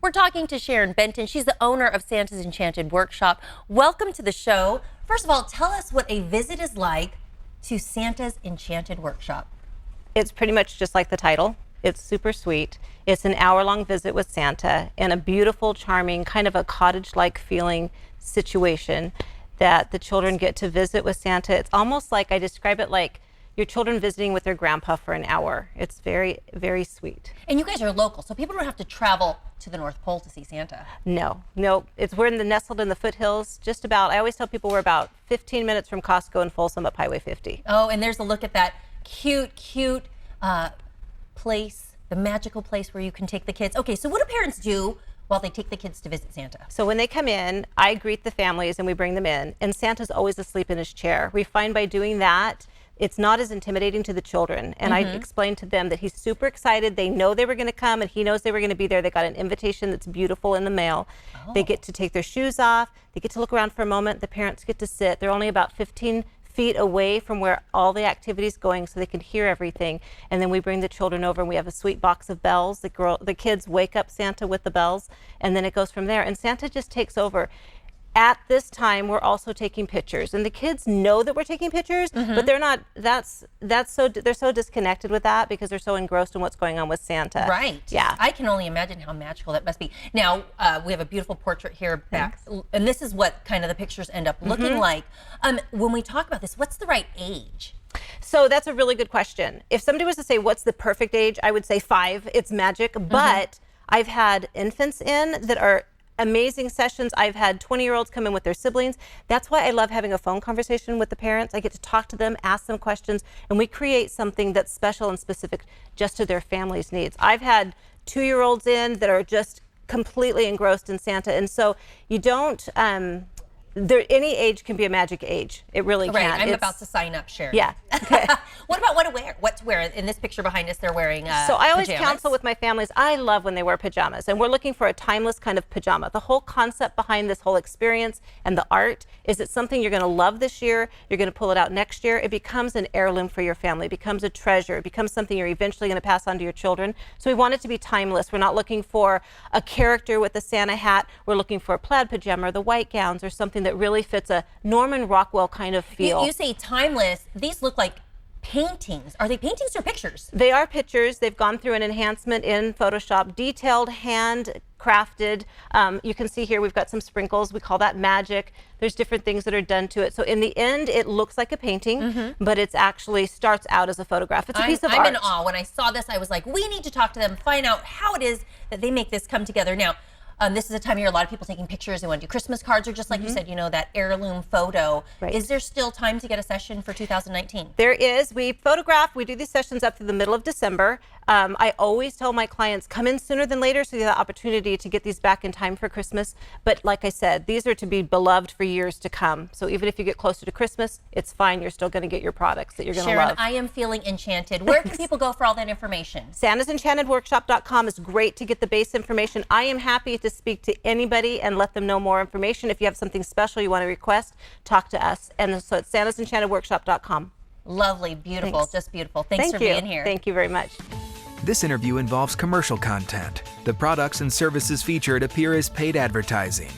We're talking to Sharon Benton. She's the owner of Santa's Enchanted Workshop. Welcome to the show. First of all, tell us what a visit is like to Santa's Enchanted Workshop. It's pretty much just like the title. It's super sweet. It's an hour-long visit with Santa in a beautiful, charming, kind of a cottage-like feeling situation that the children get to visit with Santa. It's almost like, I describe it like your children visiting with their grandpa for an hour. It's very, very sweet. And you guys are local, so people don't have to travel to the North Pole to see Santa. No. We're nestled in the foothills, just about, I always tell people we're about 15 minutes from Costco and Folsom up Highway 50. Oh, and there's a look at that cute place, the magical place where you can take the kids. Okay, so what do parents do while they take the kids to visit Santa? So when they come in, I greet the families and we bring them in, and Santa's always asleep in his chair. We find by doing that, it's not as intimidating to the children. And I explained to them that he's super excited. They know they were going to come and he knows they were going to be there. They got an invitation that's beautiful in the mail. They get to take their shoes off. They get to look around for a moment. The parents get to sit. They're only about 15 feet away from where all the activity's going so they can hear everything. And then we bring the children over and we have a sweet box of bells. The kids wake up Santa with the bells, and then it goes from there. And Santa just takes over. At this time, we're also taking pictures, and the kids know that we're taking pictures, but they're not. They're so disconnected with that because they're so engrossed in what's going on with Santa. Right. Yeah. I can only imagine how magical that must be. Now, we have a beautiful portrait here back, and this is what kind of the pictures end up looking like. When we talk about this, what's the right age? So that's a really good question. If somebody was to say, what's the perfect age? I would say 5. It's magic, but I've had infants in that are amazing sessions. I've had 20-year-olds come in with their siblings. That's why I love having a phone conversation with the parents. I get to talk to them, ask them questions, and we create something that's special and specific just to their family's needs. I've had 2-year-olds in that are just completely engrossed in Santa, and so you don't, any age can be a magic age. It really can. Right, I'm about to sign up, Sharon. Yeah. Okay. What about what to wear? In this picture behind us, they're wearing So I always pajamas. counsel with my families, I love when they wear pajamas, and we're looking for a timeless kind of pajama. The whole concept behind this whole experience and the art is it's something you're going to love this year, you're going to pull it out next year, it becomes an heirloom for your family, it becomes a treasure, it becomes something you're eventually going to pass on to your children. So we want it to be timeless. We're not looking for a character with a Santa hat, we're looking for a plaid pajama or the white gowns or something that really fits a Norman Rockwell kind of feel. You say timeless, these look like paintings. Are they paintings or pictures? They are pictures. They've gone through an enhancement in Photoshop, detailed, hand crafted. You can see here we've got some sprinkles. We call that magic. There's different things that are done to it. So in the end, it looks like a painting, but it's actually starts out as a photograph. It's a piece of art. I'm in awe. When I saw this, I was like, we need to talk to them, find out how it is that they make this come together. Now, this is a time of year a lot of people taking pictures. They want to do Christmas cards, or just like you said, you know, that heirloom photo. Right. Is there still time to get a session for 2019? There is. We photograph. We do these sessions up through the middle of December. I always tell my clients, come in sooner than later so you have the opportunity to get these back in time for Christmas. But like I said, these are to be beloved for years to come. So even if you get closer to Christmas, it's fine. You're still going to get your products that you're going to love. Sharon, I am feeling enchanted. Where can people go for all that information? SantasEnchantedWorkshop.com is great to get the base information. I am happy to speak to anybody and let them know more information. If you have something special you want to request, talk to us. And so it's SantasEnchantedWorkshop.com. Lovely, beautiful, Thanks. just beautiful. Thanks Thank for you. being here. Thank you very much. This interview involves commercial content. The products and services featured appear as paid advertising.